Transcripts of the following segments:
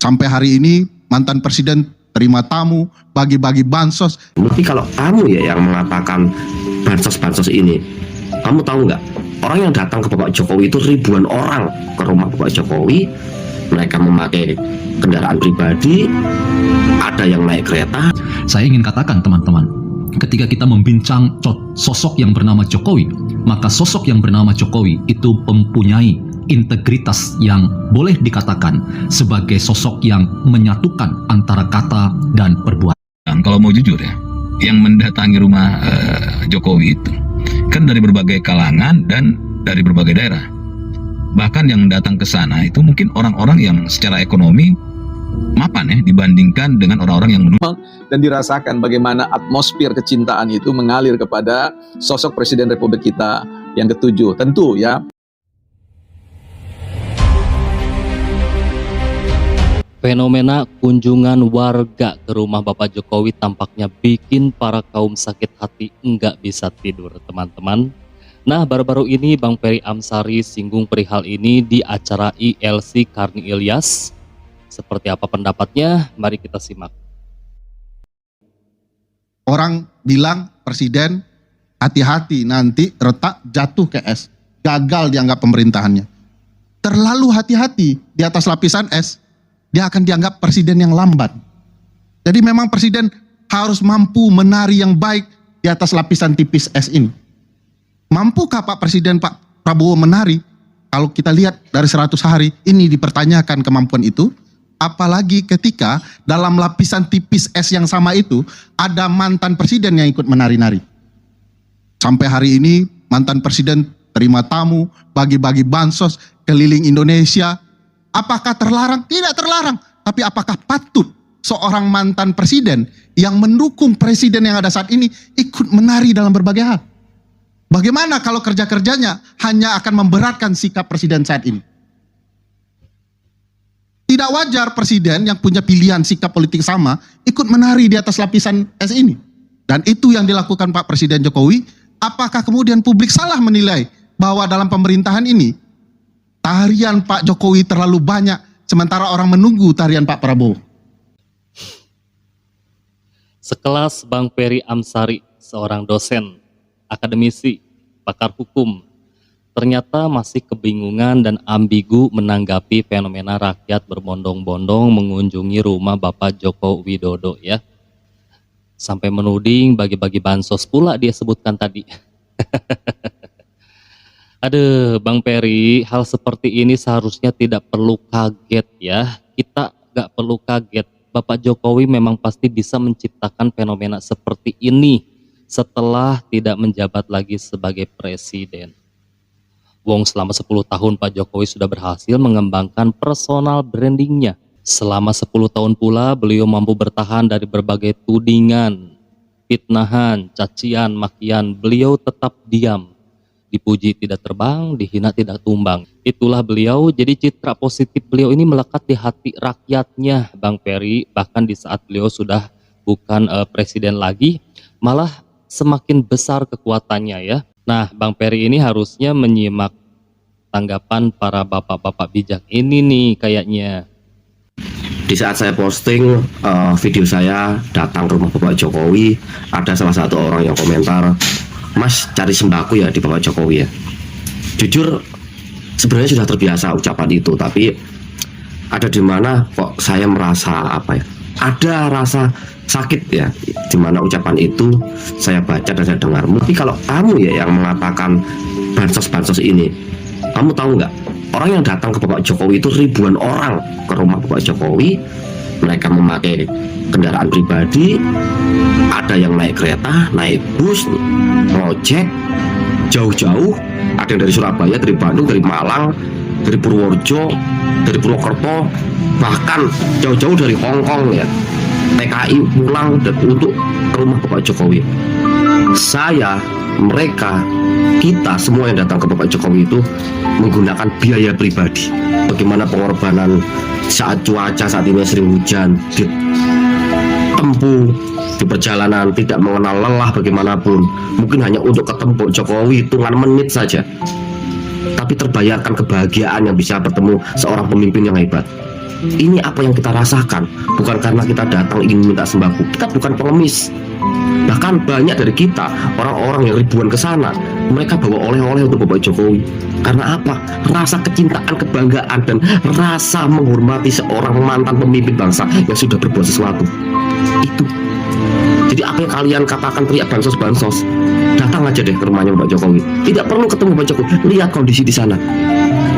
Sampai hari ini mantan presiden terima tamu, bagi-bagi bansos. Tapi kalau kamu ya yang mengatakan bansos-bansos ini, kamu tahu nggak? Orang yang datang ke Bapak Jokowi itu ribuan orang ke rumah Bapak Jokowi. Mereka memakai kendaraan pribadi, ada yang naik kereta. Saya ingin katakan teman-teman, ketika kita membincang sosok yang bernama Jokowi, maka sosok yang bernama Jokowi itu mempunyai integritas yang boleh dikatakan sebagai sosok yang menyatukan antara kata dan perbuatan. Kalau mau jujur ya, yang mendatangi rumah Jokowi itu kan dari berbagai kalangan dan dari berbagai daerah. Bahkan yang datang ke sana itu mungkin orang-orang yang secara ekonomi mapan ya dibandingkan dengan orang-orang yang menurut. Dan dirasakan bagaimana atmosfer kecintaan itu mengalir kepada sosok Presiden Republik kita yang ketujuh. Tentu ya, fenomena kunjungan warga ke rumah Bapak Jokowi tampaknya bikin para kaum sakit hati enggak bisa tidur, teman-teman. Nah, baru-baru ini Bang Ferry Amsari singgung perihal ini di acara ILC Karni Ilyas. Seperti apa pendapatnya? Mari kita simak. Orang bilang presiden hati-hati nanti retak jatuh ke es. Gagal dianggap pemerintahannya. Terlalu hati-hati di atas lapisan es, dia akan dianggap presiden yang lambat. Jadi memang presiden harus mampu menari yang baik di atas lapisan tipis es ini. Mampukah Pak Presiden Pak Prabowo menari? Kalau kita lihat dari 100 hari ini dipertanyakan kemampuan itu. Apalagi ketika dalam lapisan tipis es yang sama itu ada mantan presiden yang ikut menari-nari. Sampai hari ini mantan presiden terima tamu, bagi-bagi bansos keliling Indonesia. Apakah terlarang? Tidak terlarang. Tapi apakah patut seorang mantan presiden yang mendukung presiden yang ada saat ini ikut menari dalam berbagai hal? Bagaimana kalau kerja-kerjanya hanya akan memberatkan sikap presiden saat ini? Tidak wajar presiden yang punya pilihan sikap politik sama ikut menari di atas lapisan es ini. Dan itu yang dilakukan Pak Presiden Jokowi. Apakah kemudian publik salah menilai bahwa dalam pemerintahan ini tarian Pak Jokowi terlalu banyak sementara orang menunggu tarian Pak Prabowo? Sekelas Bang Ferry Amsari, seorang dosen, akademisi, pakar hukum, ternyata masih kebingungan dan ambigu menanggapi fenomena rakyat berbondong-bondong mengunjungi rumah Bapak Joko Widodo ya. Sampai menuding bagi-bagi bansos pula dia sebutkan tadi. Aduh Bang Ferry, hal seperti ini seharusnya tidak perlu kaget ya. Kita gak perlu kaget. Bapak Jokowi memang pasti bisa menciptakan fenomena seperti ini setelah tidak menjabat lagi sebagai presiden. Wong selama 10 tahun Pak Jokowi sudah berhasil mengembangkan personal brandingnya. Selama 10 tahun pula beliau mampu bertahan dari berbagai tudingan, fitnahan, cacian, makian. Beliau tetap diam. Dipuji tidak terbang, dihina tidak tumbang. Itulah beliau, jadi citra positif beliau ini melekat di hati rakyatnya Bang Ferry. Bahkan di saat beliau sudah bukan presiden lagi, malah semakin besar kekuatannya ya. Nah Bang Ferry ini harusnya menyimak tanggapan para bapak-bapak bijak ini nih kayaknya. Di saat saya posting video saya datang ke rumah Bapak Jokowi, ada salah satu orang yang komentar, "Mas cari sembako ya di Bapak Jokowi ya." Jujur sebenarnya sudah terbiasa ucapan itu, tapi ada di mana kok saya merasa apa ya? Ada rasa sakit ya, dimana ucapan itu saya baca dan saya dengar. Tapi kalau kamu ya yang mengatakan bansos-bansos ini, kamu tahu nggak? Orang yang datang ke Bapak Jokowi itu ribuan orang ke rumah Bapak Jokowi. Mereka memakai kendaraan pribadi, ada yang naik kereta, naik bus, ngojek jauh-jauh. Ada yang dari Surabaya, dari Bandung, dari Malang, dari Purworejo, dari Purwokerto, bahkan jauh-jauh dari Hongkong ya. TKI pulang dan untuk ke rumah Bapak Jokowi. Saya, mereka, kita semua yang datang ke Bapak Jokowi itu menggunakan biaya pribadi. Bagaimana pengorbanan saat cuaca saat ini sering hujan, ditempuh di perjalanan tidak mengenal lelah bagaimanapun, mungkin hanya untuk ketemu Jokowi hitungan menit saja, tapi terbayarkan kebahagiaan yang bisa bertemu seorang pemimpin yang hebat. ini apa yang kita rasakan. Bukan karena kita datang ingin minta sembako, kita bukan pengemis. Bahkan banyak dari kita, orang-orang yang ribuan ke sana, mereka bawa oleh-oleh untuk Bapak Jokowi. Karena apa? Rasa kecintaan, kebanggaan, dan rasa menghormati seorang mantan pemimpin bangsa yang sudah berbuat sesuatu. Itu. Jadi apa yang kalian katakan teriak bansos-bansos, datang aja deh ke rumahnya Bapak Jokowi. Tidak perlu ketemu Bapak Jokowi, lihat kondisi di sana.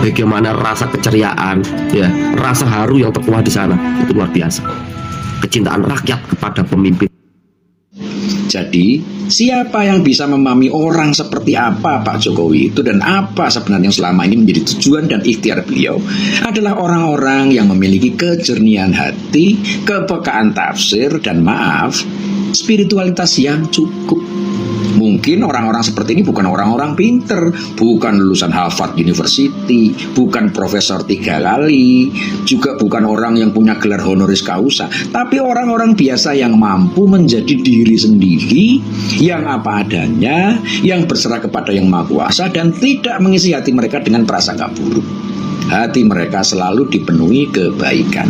Bagaimana rasa keceriaan, ya, rasa haru yang terkuat di sana, itu luar biasa. Kecintaan rakyat kepada pemimpin. Jadi, siapa yang bisa memahami orang seperti apa Pak Jokowi itu dan apa sebenarnya yang selama ini menjadi tujuan dan ikhtiar beliau adalah orang-orang yang memiliki kejernihan hati, kepekaan tafsir, dan maaf, spiritualitas yang cukup. Mungkin orang-orang seperti ini bukan orang-orang pinter, bukan lulusan Harvard University, bukan profesor 3 kali, juga bukan orang yang punya gelar honoris causa, tapi orang-orang biasa yang mampu menjadi diri sendiri, yang apa adanya, yang berserah kepada Yang Maha Kuasa, dan tidak mengisi hati mereka dengan prasangka buruk. Hati mereka selalu dipenuhi kebaikan.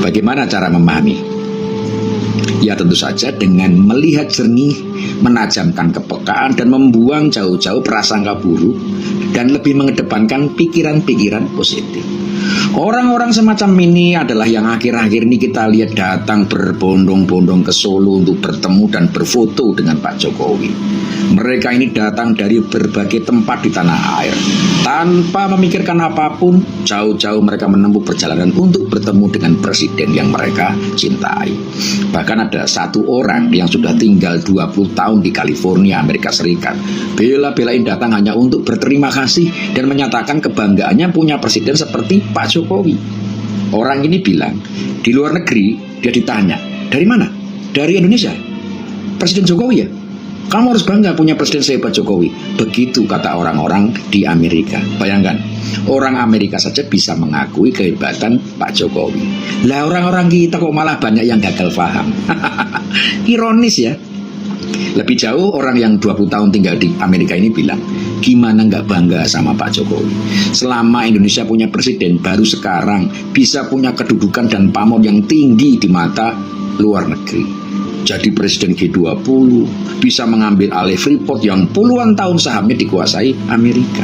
Bagaimana cara memahami? Ya tentu saja dengan melihat jernih, menajamkan kepekaan, dan membuang jauh-jauh prasangka buruk, dan lebih mengedepankan pikiran-pikiran positif. Orang-orang semacam ini adalah yang akhir-akhir ini kita lihat datang berbondong-bondong ke Solo untuk bertemu dan berfoto dengan Pak Jokowi. Mereka ini datang dari berbagai tempat di tanah air. Tanpa memikirkan apapun, jauh-jauh mereka menempuh perjalanan untuk bertemu dengan presiden yang mereka cintai. Bahkan ada satu orang yang sudah tinggal 20 tahun di California, Amerika Serikat, bela-belain datang hanya untuk berterima kasih dan menyatakan kebanggaannya punya presiden seperti Pak Jokowi. Orang ini bilang, di luar negeri dia ditanya, dari mana? Dari Indonesia. Presiden Jokowi ya? Kamu harus bangga punya presiden sehebat Jokowi. Begitu kata orang-orang di Amerika. Bayangkan, orang Amerika saja bisa mengakui kehebatan Pak Jokowi. Lah orang-orang kita kok malah banyak yang gagal paham. Ironis ya. Lebih jauh orang yang 20 tahun tinggal di Amerika ini bilang, gimana nggak bangga sama Pak Jokowi? Selama Indonesia punya presiden, baru sekarang bisa punya kedudukan dan pamor yang tinggi di mata luar negeri. Jadi presiden G20, bisa mengambil alih Freeport yang puluhan tahun sahamnya dikuasai Amerika.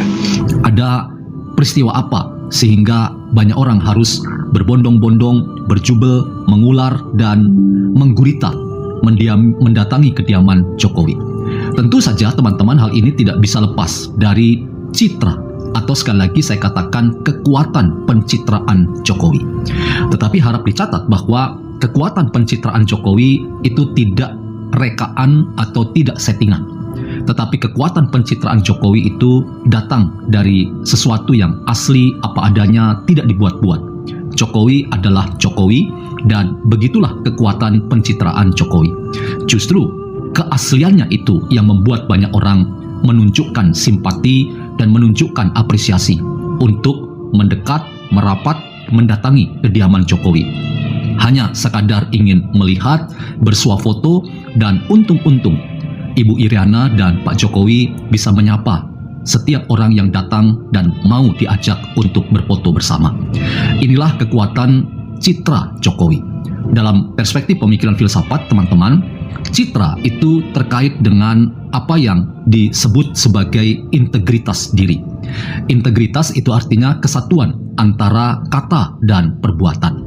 Ada peristiwa apa sehingga banyak orang harus berbondong-bondong, berjubel, mengular, dan menggurita mendatangi kediaman Jokowi? Tentu saja teman-teman, hal ini tidak bisa lepas dari citra, atau sekali lagi saya katakan kekuatan pencitraan Jokowi. Tetapi harap dicatat bahwa kekuatan pencitraan Jokowi itu tidak rekaan atau tidak settingan. Tetapi kekuatan pencitraan Jokowi itu datang dari sesuatu yang asli, apa adanya, tidak dibuat-buat. Jokowi adalah Jokowi, dan begitulah kekuatan pencitraan Jokowi. Justru keasliannya itu yang membuat banyak orang menunjukkan simpati dan menunjukkan apresiasi untuk mendekat, merapat, mendatangi kediaman Jokowi. Hanya sekadar ingin melihat, bersuah foto, dan untung-untung Ibu Iriana dan Pak Jokowi bisa menyapa setiap orang yang datang dan mau diajak untuk berfoto bersama. Inilah kekuatan citra Jokowi. Dalam perspektif pemikiran filsafat, teman-teman, citra itu terkait dengan apa yang disebut sebagai integritas diri. Integritas itu artinya kesatuan antara kata dan perbuatan.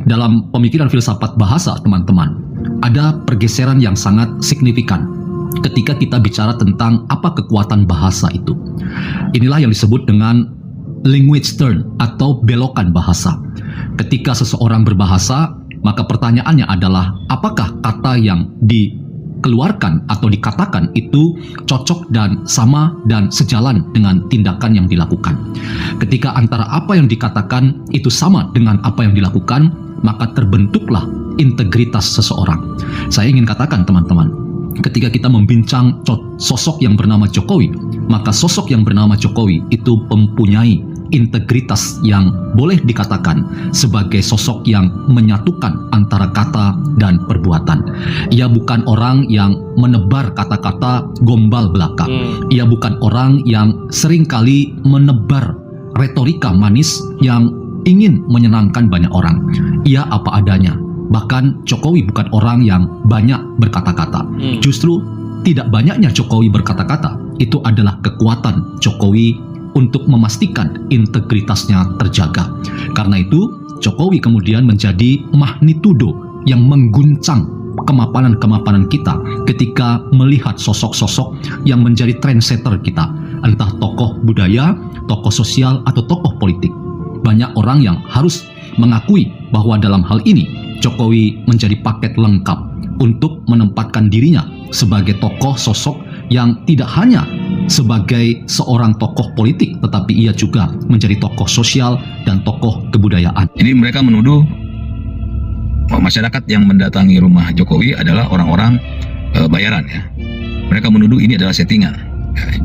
Dalam pemikiran filsafat bahasa, teman-teman, ada pergeseran yang sangat signifikan ketika kita bicara tentang apa kekuatan bahasa itu. Inilah yang disebut dengan language turn atau belokan bahasa. Ketika seseorang berbahasa, maka pertanyaannya adalah apakah kata yang dikeluarkan atau dikatakan itu cocok dan sama dan sejalan dengan tindakan yang dilakukan. Ketika antara apa yang dikatakan itu sama dengan apa yang dilakukan, maka terbentuklah integritas seseorang. Saya ingin katakan, teman-teman, ketika kita membincang sosok yang bernama Jokowi, maka sosok yang bernama Jokowi itu mempunyai integritas yang boleh dikatakan sebagai sosok yang menyatukan antara kata dan perbuatan. Ia bukan orang yang menebar kata-kata gombal belaka. Ia bukan orang yang seringkali menebar retorika manis yang ingin menyenangkan banyak orang. Ia apa adanya. Bahkan Jokowi bukan orang yang banyak berkata-kata. Justru tidak banyaknya Jokowi berkata-kata itu adalah kekuatan Jokowi untuk memastikan integritasnya terjaga. Karena itu Jokowi kemudian menjadi magnitudo yang mengguncang kemapanan-kemapanan kita ketika melihat sosok-sosok yang menjadi trendsetter kita, entah tokoh budaya, tokoh sosial, atau tokoh politik. Banyak orang yang harus mengakui bahwa dalam hal ini Jokowi menjadi paket lengkap untuk menempatkan dirinya sebagai tokoh sosok yang tidak hanya sebagai seorang tokoh politik, tetapi ia juga menjadi tokoh sosial dan tokoh kebudayaan. Jadi mereka menuduh masyarakat yang mendatangi rumah Jokowi adalah orang-orang bayaran ya. Mereka menuduh ini adalah settingan.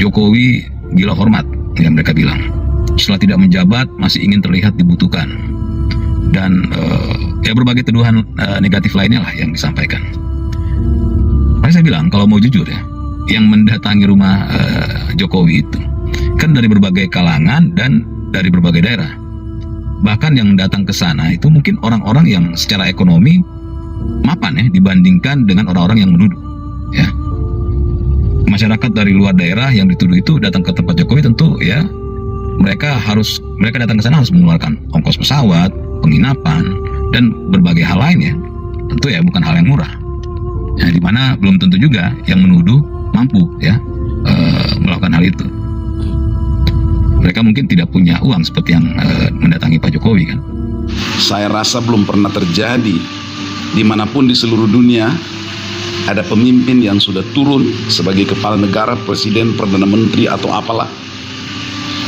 Jokowi gila hormat, yang mereka bilang. Setelah tidak menjabat masih ingin terlihat dibutuhkan. Dan ya berbagai tuduhan negatif lainnya lah yang disampaikan. Makanya saya bilang kalau mau jujur ya, yang mendatangi rumah Jokowi itu kan dari berbagai kalangan dan dari berbagai daerah. Bahkan yang datang ke sana itu mungkin orang-orang yang secara ekonomi mapan ya dibandingkan dengan orang-orang yang menuduh ya. Masyarakat dari luar daerah yang dituduh itu datang ke tempat Jokowi tentu ya mereka datang ke sana harus mengeluarkan ongkos pesawat, penginapan dan berbagai hal lain ya. Tentu ya bukan hal yang murah. Ya, di mana belum tentu juga yang menuduh mampu ya melakukan hal itu. Mereka mungkin tidak punya uang seperti yang mendatangi Pak Jokowi kan. Saya rasa belum pernah terjadi dimanapun di seluruh dunia ada pemimpin yang sudah turun sebagai kepala negara, presiden, perdana menteri atau apalah,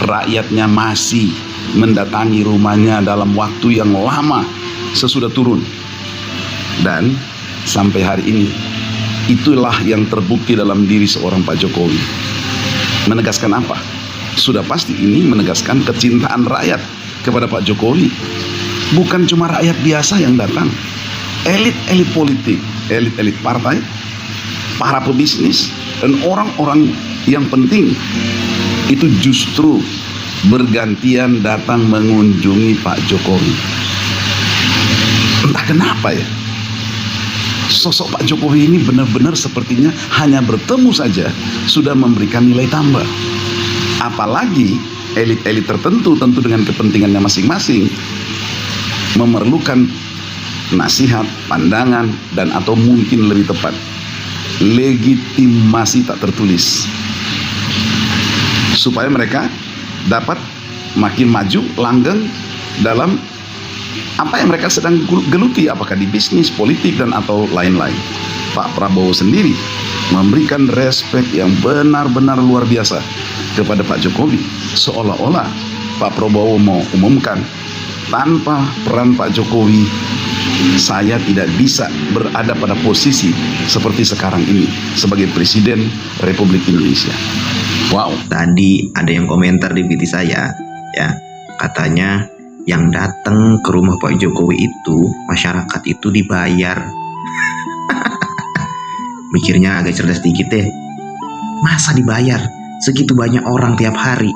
rakyatnya masih mendatangi rumahnya dalam waktu yang lama sesudah turun. Dan sampai hari ini itulah yang terbukti dalam diri seorang Pak Jokowi. Menegaskan apa? Sudah pasti ini menegaskan kecintaan rakyat kepada Pak Jokowi. Bukan cuma rakyat biasa yang datang, elit-elit politik, elit-elit partai, para pebisnis, dan orang-orang yang penting itu justru bergantian datang mengunjungi Pak Jokowi. Entah kenapa ya, sosok Pak Jokowi ini benar-benar sepertinya hanya bertemu saja sudah memberikan nilai tambah. Apalagi elit-elit tertentu tentu dengan kepentingannya masing-masing memerlukan nasihat, pandangan, dan atau mungkin lebih tepat legitimasi tak tertulis supaya mereka dapat makin maju langgeng dalam apa yang mereka sedang geluti, apakah di bisnis, politik, dan atau lain-lain. Pak Prabowo sendiri memberikan respek yang benar-benar luar biasa kepada Pak Jokowi, seolah-olah Pak Prabowo mau umumkan tanpa peran Pak Jokowi saya tidak bisa berada pada posisi seperti sekarang ini sebagai Presiden Republik Indonesia. Wow. Tadi ada yang komentar di VT saya ya, katanya yang datang ke rumah Pak Jokowi itu masyarakat itu dibayar. Mikirnya agak cerdas dikit deh. Masa dibayar? Segitu banyak orang tiap hari.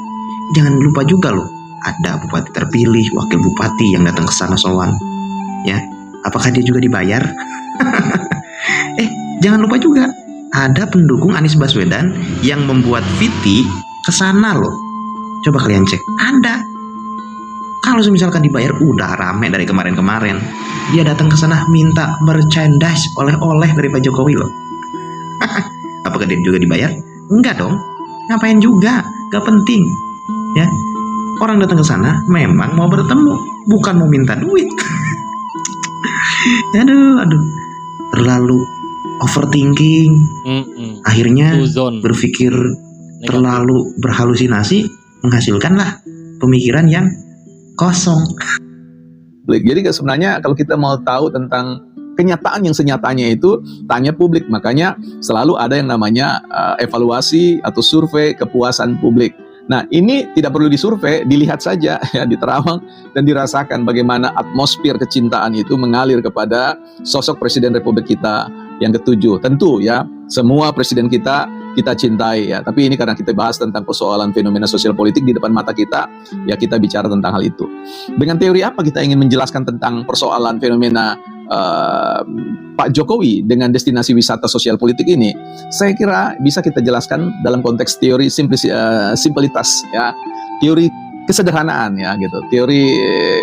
Jangan lupa juga loh, ada bupati terpilih, wakil bupati yang datang ke sana sowan. Ya, apakah dia juga dibayar? Jangan lupa juga ada pendukung Anies Baswedan yang membuat VT ke sana loh. Coba kalian cek, ada. Kalau misalkan dibayar udah rame dari kemarin-kemarin. Dia datang ke sana minta merchandise oleh-oleh dari Pak Jokowi loh. Apakah dia juga dibayar? Enggak dong. Ngapain juga? Gak penting. Ya. Orang datang ke sana memang mau bertemu, bukan mau minta duit. Aduh. Terlalu overthinking. Akhirnya berpikir terlalu berhalusinasi, menghasilkanlah pemikiran yang kosong. Jadi sebenarnya kalau kita mau tahu tentang kenyataan yang senyatanya itu, tanya publik. Makanya selalu ada yang namanya evaluasi atau survei kepuasan publik. Nah, ini tidak perlu disurvei, dilihat saja ya di Terawang dan dirasakan bagaimana atmosfer kecintaan itu mengalir kepada sosok Presiden Republik kita yang ke-7. Tentu ya, semua presiden kita kita cintai ya. Tapi ini karena kita bahas tentang persoalan fenomena sosial politik di depan mata kita, ya kita bicara tentang hal itu. Dengan teori apa kita ingin menjelaskan tentang persoalan fenomena Pak Jokowi dengan destinasi wisata sosial politik ini? Saya kira bisa kita jelaskan dalam konteks teori simplitas ya, teori kesederhanaan ya gitu, teori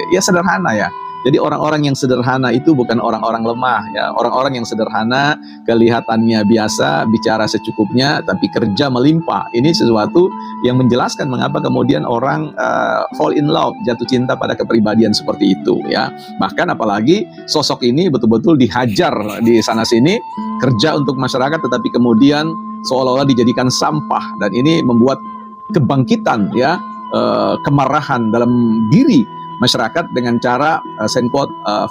ya sederhana ya. Jadi orang-orang yang sederhana itu bukan orang-orang lemah ya. Orang-orang yang sederhana kelihatannya biasa, bicara secukupnya, tapi kerja melimpah. Ini sesuatu yang menjelaskan mengapa kemudian orang fall in love, jatuh cinta pada kepribadian seperti itu ya. Bahkan apalagi sosok ini betul-betul dihajar di sana-sini, kerja untuk masyarakat, tetapi kemudian seolah-olah dijadikan sampah. Dan ini membuat kebangkitan ya, kemarahan dalam diri masyarakat dengan cara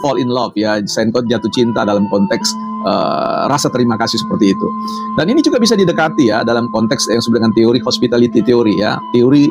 fall in love ya, jatuh cinta dalam konteks rasa terima kasih seperti itu. Dan ini juga bisa didekati ya dalam konteks yang disebut dengan teori hospitality theory ya, teori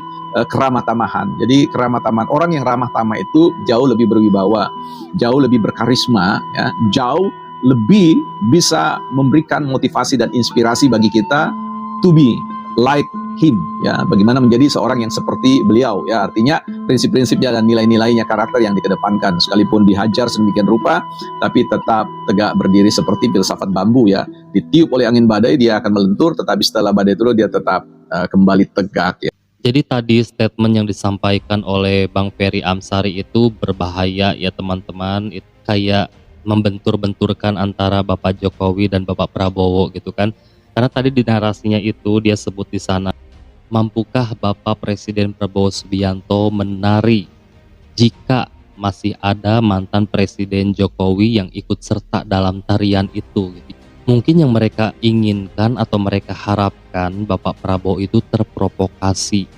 keramah tamahan. Jadi keramah tamahan, orang yang ramah tamah itu jauh lebih berwibawa, jauh lebih berkarisma ya, jauh lebih bisa memberikan motivasi dan inspirasi bagi kita to be like him ya, bagaimana menjadi seorang yang seperti beliau ya. Artinya prinsip-prinsipnya dan nilai-nilainya, karakter yang dikedepankan, sekalipun dihajar sedemikian rupa tapi tetap tegak berdiri seperti filsafat bambu ya. Ditiup oleh angin badai dia akan melentur, tetapi setelah badai turun dia tetap kembali tegak ya. Jadi tadi statement yang disampaikan oleh Bang Ferry Amsari itu berbahaya ya teman-teman. Itu kayak membentur-benturkan antara Bapak Jokowi dan Bapak Prabowo gitu kan. Karena tadi di narasinya itu dia sebut di sana, mampukah Bapak Presiden Prabowo Subianto menari jika masih ada mantan Presiden Jokowi yang ikut serta dalam tarian itu gitu. Mungkin yang mereka inginkan atau mereka harapkan Bapak Prabowo itu terprovokasi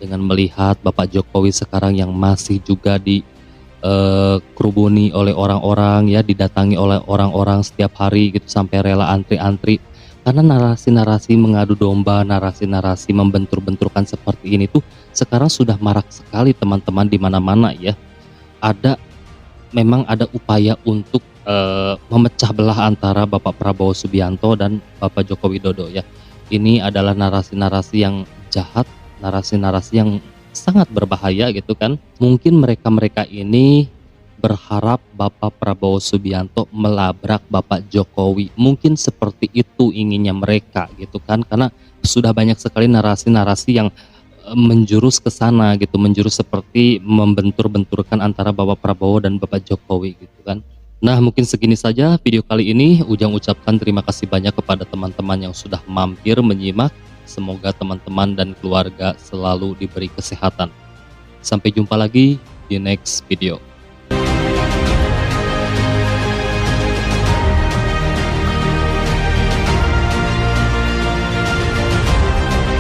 dengan melihat Bapak Jokowi sekarang yang masih juga dikerubuni oleh orang-orang ya, didatangi oleh orang-orang setiap hari gitu sampai rela antri-antri. Karena narasi-narasi mengadu domba, narasi-narasi membentur-benturkan seperti ini tuh sekarang sudah marak sekali teman-teman di mana-mana ya. Memang ada upaya untuk memecah belah antara Bapak Prabowo Subianto dan Bapak Joko Widodo ya. Ini adalah narasi-narasi yang jahat, narasi-narasi yang sangat berbahaya gitu kan. Mungkin mereka-mereka ini berharap Bapak Prabowo Subianto melabrak Bapak Jokowi. Mungkin seperti itu inginnya mereka gitu kan, karena sudah banyak sekali narasi-narasi yang menjurus ke sana gitu, menjurus seperti membentur-benturkan antara Bapak Prabowo dan Bapak Jokowi gitu kan. Nah, mungkin segini saja video kali ini. Ujang ucapkan terima kasih banyak kepada teman-teman yang sudah mampir menyimak. Semoga teman-teman dan keluarga selalu diberi kesehatan. Sampai jumpa lagi di next video.